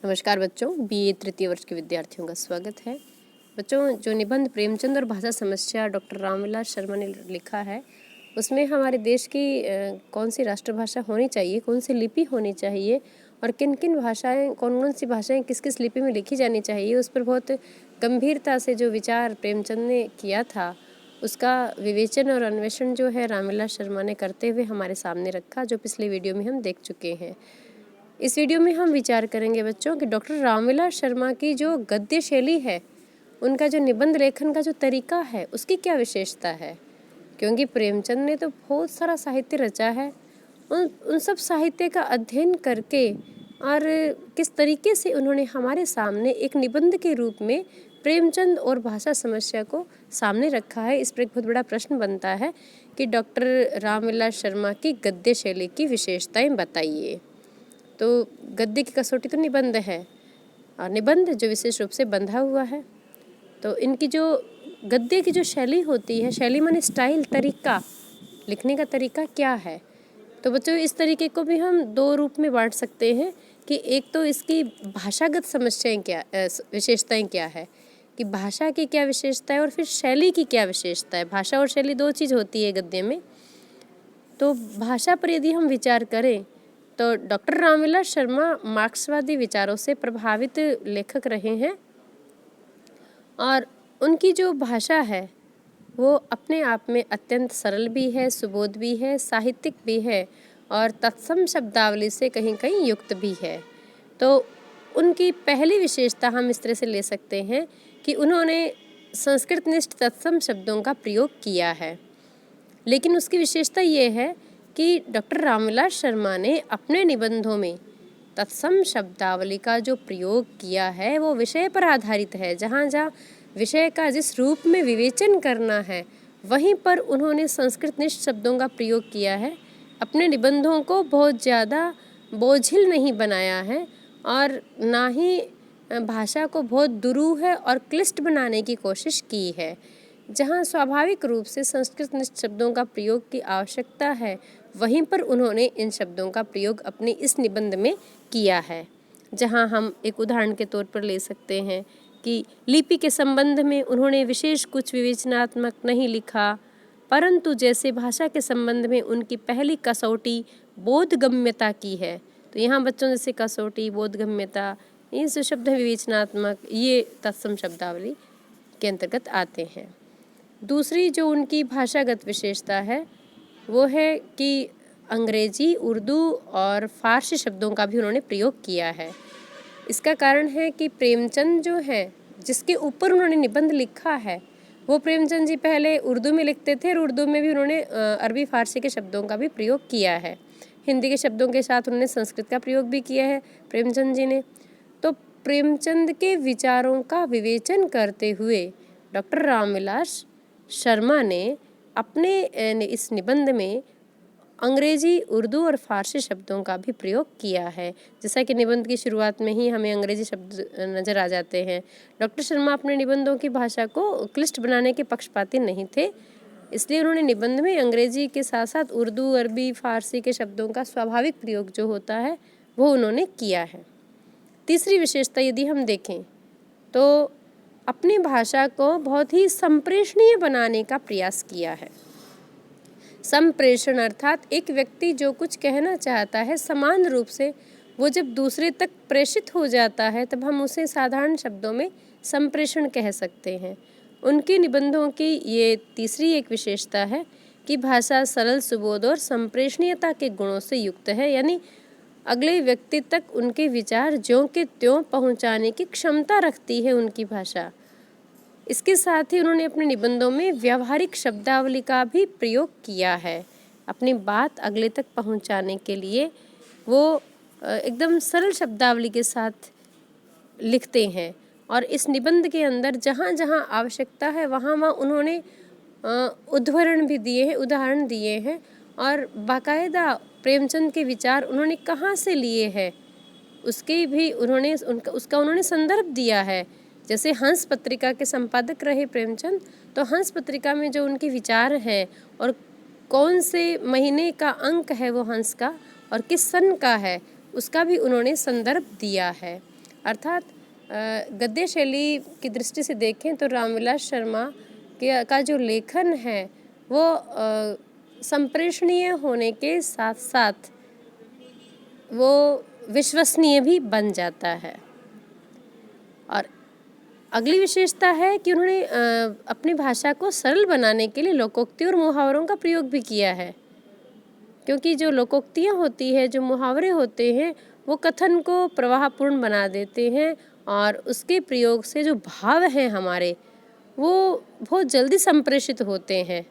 नमस्कार बच्चों, बीए तृतीय वर्ष के विद्यार्थियों का स्वागत है। बच्चों, जो निबंध प्रेमचंद और भाषा समस्या डॉक्टर रामविलास शर्मा ने लिखा है, उसमें हमारे देश की कौन सी राष्ट्रभाषा होनी चाहिए, कौन सी लिपि होनी चाहिए और किन किन भाषाएं, कौन कौन सी भाषाएं किस किस लिपि में लिखी जानी चाहिए, उस पर बहुत गंभीरता से जो विचार प्रेमचंद ने किया था, उसका विवेचन और अन्वेषण जो है रामविलास शर्मा ने करते हुए हमारे सामने रखा, जो पिछले वीडियो में हम देख चुके हैं। इस वीडियो में हम विचार करेंगे बच्चों कि डॉक्टर रामविलास शर्मा की जो गद्य शैली है, उनका जो निबंध लेखन का जो तरीका है, उसकी क्या विशेषता है। क्योंकि प्रेमचंद ने तो बहुत सारा साहित्य रचा है, उन सब साहित्य का अध्ययन करके और किस तरीके से उन्होंने हमारे सामने एक निबंध के रूप में प्रेमचंद और भाषा समस्या को सामने रखा है। इस पर एक बहुत बड़ा प्रश्न बनता है कि डॉक्टर रामविलास शर्मा की गद्य शैली की विशेषताएं बताइए। तो गद्य की कसौटी तो निबंध है, और निबंध जो विशेष रूप से बंधा हुआ है। तो इनकी जो गद्य की जो शैली होती है, शैली माने स्टाइल, तरीका, लिखने का तरीका क्या है। तो बच्चों, इस तरीके को भी हम दो रूप में बांट सकते हैं कि एक तो इसकी भाषागत समस्याएं क्या, विशेषताएं क्या है, कि भाषा की क्या विशेषता है, और फिर शैली की क्या विशेषता है। भाषा और शैली दो चीज़ होती है गद्य में। तो भाषा पर यदि हम विचार करें तो डॉक्टर रामविलास शर्मा मार्क्सवादी विचारों से प्रभावित लेखक रहे हैं, और उनकी जो भाषा है वो अपने आप में अत्यंत सरल भी है, सुबोध भी है, साहित्यिक भी है और तत्सम शब्दावली से कहीं कहीं युक्त भी है। तो उनकी पहली विशेषता हम इस तरह से ले सकते हैं कि उन्होंने संस्कृतनिष्ठ तत्सम शब्दों का प्रयोग किया है। लेकिन उसकी विशेषता ये है कि डॉक्टर रामविलास शर्मा ने अपने निबंधों में तत्सम शब्दावली का जो प्रयोग किया है वो विषय पर आधारित है। जहाँ जहाँ विषय का जिस रूप में विवेचन करना है, वहीं पर उन्होंने संस्कृतनिष्ठ शब्दों का प्रयोग किया है। अपने निबंधों को बहुत ज़्यादा बोझिल नहीं बनाया है और ना ही भाषा को बहुत दुरूह और क्लिष्ट बनाने की कोशिश की है। जहाँ स्वाभाविक रूप से संस्कृतनिष्ठ शब्दों का प्रयोग की आवश्यकता है, वहीं पर उन्होंने इन शब्दों का प्रयोग अपने इस निबंध में किया है। जहाँ हम एक उदाहरण के तौर पर ले सकते हैं कि लिपि के संबंध में उन्होंने विशेष कुछ विवेचनात्मक नहीं लिखा, परंतु जैसे भाषा के संबंध में उनकी पहली कसौटी बोधगम्यता की है। तो यहाँ बच्चों जैसे कसौटी, बोधगम्यता, ये जो शब्द है विवेचनात्मक, ये तत्सम शब्दावली के अंतर्गत आते हैं। दूसरी जो उनकी भाषागत विशेषता है वो है कि अंग्रेजी, उर्दू और फारसी शब्दों का भी उन्होंने प्रयोग किया है। इसका कारण है कि प्रेमचंद जो है, जिसके ऊपर उन्होंने निबंध लिखा है, वो प्रेमचंद जी पहले उर्दू में लिखते थे और उर्दू में भी उन्होंने अरबी फारसी के शब्दों का भी प्रयोग किया है। हिंदी के शब्दों के साथ उन्होंने संस्कृत का प्रयोग भी किया है प्रेमचंद जी ने। तो प्रेमचंद के विचारों का विवेचन करते हुए डॉक्टर रामविलास शर्मा ने अपने इस निबंध में अंग्रेजी, उर्दू और फारसी शब्दों का भी प्रयोग किया है। जैसा कि निबंध की शुरुआत में ही हमें अंग्रेजी शब्द नज़र आ जाते हैं। डॉक्टर शर्मा अपने निबंधों की भाषा को क्लिष्ट बनाने के पक्षपाती नहीं थे, इसलिए उन्होंने निबंध में अंग्रेजी के साथ साथ उर्दू, अरबी, फारसी के शब्दों का स्वाभाविक प्रयोग जो होता है वो उन्होंने किया है। तीसरी विशेषता यदि हम देखें तो अपनी भाषा को बहुत ही संप्रेषणीय बनाने का प्रयास किया है। संप्रेषण अर्थात एक व्यक्ति जो कुछ कहना चाहता है, समान रूप से वो जब दूसरे तक प्रेषित हो जाता है, तब हम उसे साधारण शब्दों में संप्रेषण कह सकते हैं। उनके निबंधों की ये तीसरी एक विशेषता है कि भाषा सरल, सुबोध और संप्रेषणीयता के गुणों से युक्त है, यानी अगले व्यक्ति तक उनके विचार ज्यों के त्यों पहुंचाने की क्षमता रखती है उनकी भाषा। इसके साथ ही उन्होंने अपने निबंधों में व्यावहारिक शब्दावली का भी प्रयोग किया है। अपनी बात अगले तक पहुंचाने के लिए वो एकदम सरल शब्दावली के साथ लिखते हैं, और इस निबंध के अंदर जहाँ जहाँ आवश्यकता है वहाँ वहाँ उन्होंने उद्धरण भी दिए हैं, उदाहरण दिए हैं, और बाकायदा प्रेमचंद के विचार उन्होंने कहाँ से लिए हैं उसके भी उन्होंने उसका उन्होंने संदर्भ दिया है। जैसे हंस पत्रिका के संपादक रहे प्रेमचंद, तो हंस पत्रिका में जो उनके विचार हैं और कौन से महीने का अंक है वो हंस का और किस सन का है, उसका भी उन्होंने संदर्भ दिया है। अर्थात गद्य शैली की दृष्टि से देखें तो रामविलास शर्मा का जो लेखन है वो संप्रेषणीय होने के साथ साथ वो विश्वसनीय भी बन जाता है। और अगली विशेषता है कि उन्होंने अपनी भाषा को सरल बनाने के लिए लोकोक्ति और मुहावरों का प्रयोग भी किया है, क्योंकि जो लोकोक्तियाँ होती है, जो मुहावरे होते हैं, वो कथन को प्रवाहपूर्ण बना देते हैं और उसके प्रयोग से जो भाव हैं हमारे वो बहुत जल्दी संप्रेषित होते हैं।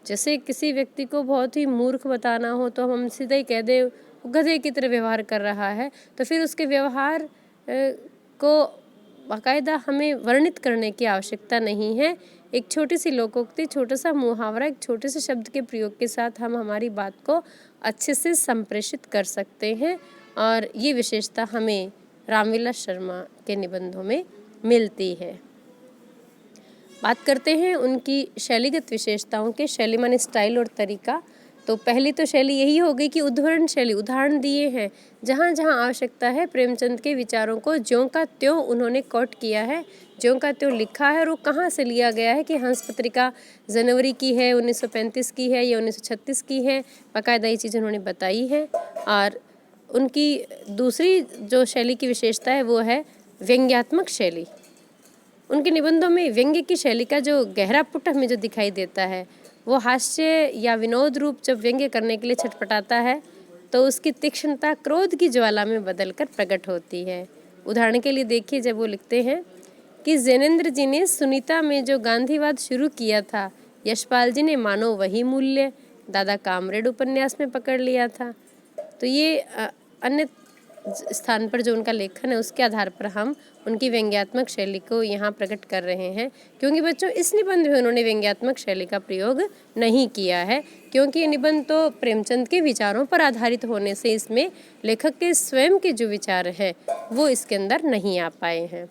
जैसे किसी व्यक्ति को बहुत ही मूर्ख बताना हो तो हम सीधा ही कह दें वो गधे की तरह व्यवहार कर रहा है, तो फिर उसके व्यवहार को बाकायदा हमें वर्णित करने की आवश्यकता नहीं है। एक छोटी सी लोकोक्ति, छोटा सा मुहावरा, एक छोटे से शब्द के प्रयोग के साथ हम हमारी बात को अच्छे से संप्रेषित कर सकते हैं और ये विशेषता हमें रामविलास शर्मा के निबंधों में मिलती है। बात करते हैं उनकी शैलीगत विशेषताओं के, शैली माने स्टाइल और तरीका। तो पहली तो शैली यही हो गई कि उद्धरण शैली, उदाहरण दिए हैं, जहाँ जहाँ आवश्यकता है प्रेमचंद के विचारों को ज्यों का त्यों उन्होंने कोट किया है, ज्यों का त्यों लिखा है। और वो कहाँ से लिया गया है कि हंस पत्रिका जनवरी की है, 1935 की है या 1936 की है, बाकायदा ये चीज़ उन्होंने बताई है। और उनकी दूसरी जो शैली की विशेषता है वो है व्यंग्यात्मक शैली। उनके निबंधों में व्यंग्य की शैली का जो गहरा पुट हमें जो दिखाई देता है वो हास्य या विनोद रूप जब व्यंग्य करने के लिए छटपटाता है तो उसकी तीक्ष्णता क्रोध की ज्वाला में बदलकर प्रकट होती है। उदाहरण के लिए देखिए, जब वो लिखते हैं कि जैनेन्द्र जी ने सुनीता में जो गांधीवाद शुरू किया था, यशपाल जी ने मानो वही मूल्य दादा कामरेड उपन्यास में पकड़ लिया था। तो ये अन्य स्थान पर जो उनका लेखन है उसके आधार पर हम उनकी व्यंग्यात्मक शैली को यहाँ प्रकट कर रहे हैं, क्योंकि बच्चों इस निबंध में उन्होंने व्यंग्यात्मक शैली का प्रयोग नहीं किया है, क्योंकि ये निबंध तो प्रेमचंद के विचारों पर आधारित होने से इसमें लेखक के स्वयं के जो विचार हैं वो इसके अंदर नहीं आ पाए हैं।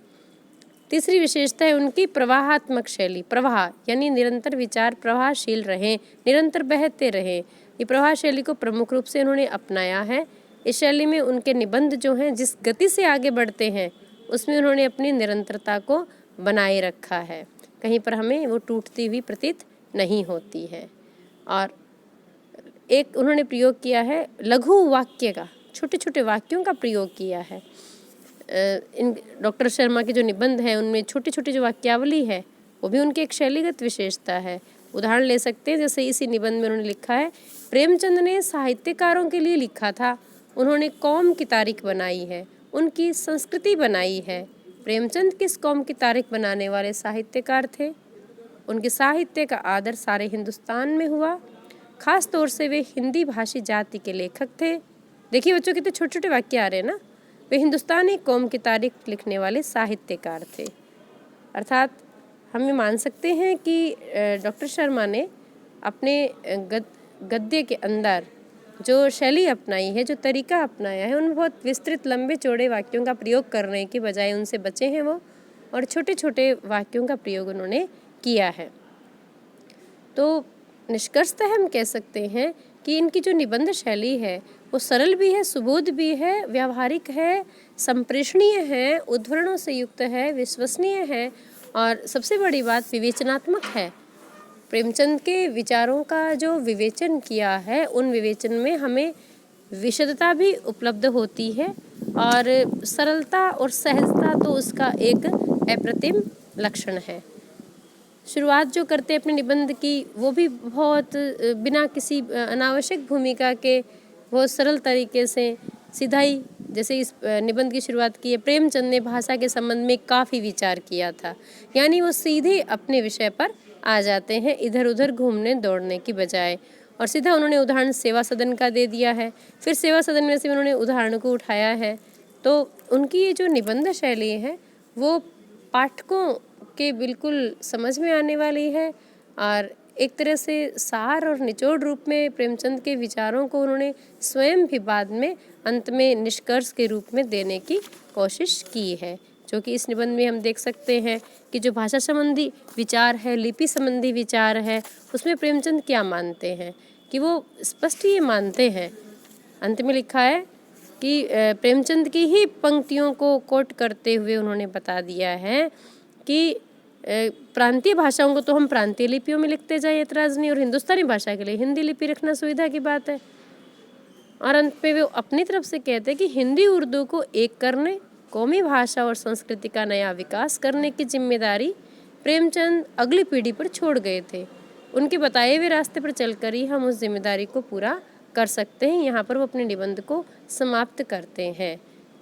तीसरी विशेषता है उनकी प्रवाहात्मक शैली। प्रवाह यानी निरंतर विचार प्रवाहशील रहें, निरंतर बहते रहें, ये प्रवाह शैली को प्रमुख रूप से उन्होंने अपनाया है। इस शैली में उनके निबंध जो हैं जिस गति से आगे बढ़ते हैं उसमें उन्होंने अपनी निरंतरता को बनाए रखा है, कहीं पर हमें वो टूटती हुई प्रतीत नहीं होती है। और एक उन्होंने प्रयोग किया है लघु वाक्य का, छोटे छोटे वाक्यों का प्रयोग किया है। इन डॉक्टर शर्मा के जो निबंध हैं उनमें छोटी छोटी जो वाक्यावली है वो भी उनकी एक शैलीगत विशेषता है। उदाहरण ले सकते हैं, जैसे इसी निबंध में उन्होंने लिखा है, प्रेमचंद ने साहित्यकारों के लिए लिखा था, उन्होंने कौम की तारीख बनाई है, उनकी संस्कृति बनाई है। प्रेमचंद किस कौम की तारीख बनाने वाले साहित्यकार थे? उनके साहित्य का आदर सारे हिंदुस्तान में हुआ, खास तौर से वे हिंदी भाषी जाति के लेखक थे। देखिए बच्चों, कितने छोटे छोटे वाक्य आ रहे हैं ना। वे हिंदुस्तानी कौम की तारीख लिखने वाले साहित्यकार थे। अर्थात हम ये मान सकते हैं कि डॉक्टर शर्मा ने अपने गद्य के अंदर जो शैली अपनाई है, जो तरीका अपनाया है, उनमें बहुत विस्तृत लंबे चौड़े वाक्यों का प्रयोग करने की बजाय उनसे बचे हैं वो, और छोटे छोटे वाक्यों का प्रयोग उन्होंने किया है। तो निष्कर्षतः हम कह सकते हैं कि इनकी जो निबंध शैली है वो सरल भी है, सुबोध भी है, व्यावहारिक है, संप्रेषणीय है, उद्धरणों से युक्त है, विश्वसनीय है और सबसे बड़ी बात विवेचनात्मक है। प्रेमचंद के विचारों का जो विवेचन किया है उन विवेचन में हमें विशदता भी उपलब्ध होती है और सरलता और सहजता तो उसका एक अप्रतिम लक्षण है। शुरुआत जो करते हैं अपने निबंध की वो भी बहुत बिना किसी अनावश्यक भूमिका के बहुत सरल तरीके से सीधा ही, जैसे इस निबंध की शुरुआत की है, प्रेमचंद ने भाषा के संबंध में काफ़ी विचार किया था, यानी वो सीधे अपने विषय पर आ जाते हैं, इधर उधर घूमने दौड़ने की बजाय, और सीधा उन्होंने उदाहरण सेवा सदन का दे दिया है। फिर सेवा सदन में से उन्होंने उदाहरण को उठाया है। तो उनकी ये जो निबंध शैली है वो पाठकों के बिल्कुल समझ में आने वाली है और एक तरह से सार और निचोड़ रूप में प्रेमचंद के विचारों को उन्होंने स्वयं भी बाद में अंत में निष्कर्ष के रूप में देने की कोशिश की है, जो कि इस निबंध में हम देख सकते हैं कि जो भाषा संबंधी विचार है, लिपि संबंधी विचार है, उसमें प्रेमचंद क्या मानते हैं कि वो स्पष्ट ये मानते हैं। अंत में लिखा है कि प्रेमचंद की ही पंक्तियों को कोट करते हुए उन्होंने बता दिया है कि प्रांतीय भाषाओं को तो हम प्रांतीय लिपियों में लिखते जाए, एतराज़ नहीं, और हिंदुस्तानी भाषा के लिए हिंदी लिपि रखना सुविधा की बात है। और अंत पे वे अपनी तरफ से कहते हैं कि हिंदी उर्दू को एक करने, कौमी भाषा और संस्कृति का नया विकास करने की जिम्मेदारी प्रेमचंद अगली पीढ़ी पर छोड़ गए थे। उनके बताए हुए रास्ते पर चलकर ही हम उस जिम्मेदारी को पूरा कर सकते हैं। यहाँ पर वो अपने निबंध को समाप्त करते हैं।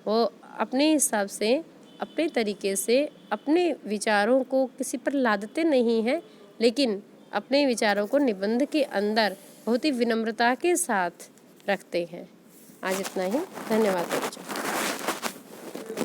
वो अपने हिसाब से, अपने तरीके से अपने विचारों को किसी पर लादते नहीं हैं, लेकिन अपने विचारों को निबंध के अंदर बहुत ही विनम्रता के साथ रखते हैं। आज इतना ही। धन्यवाद बच्चों।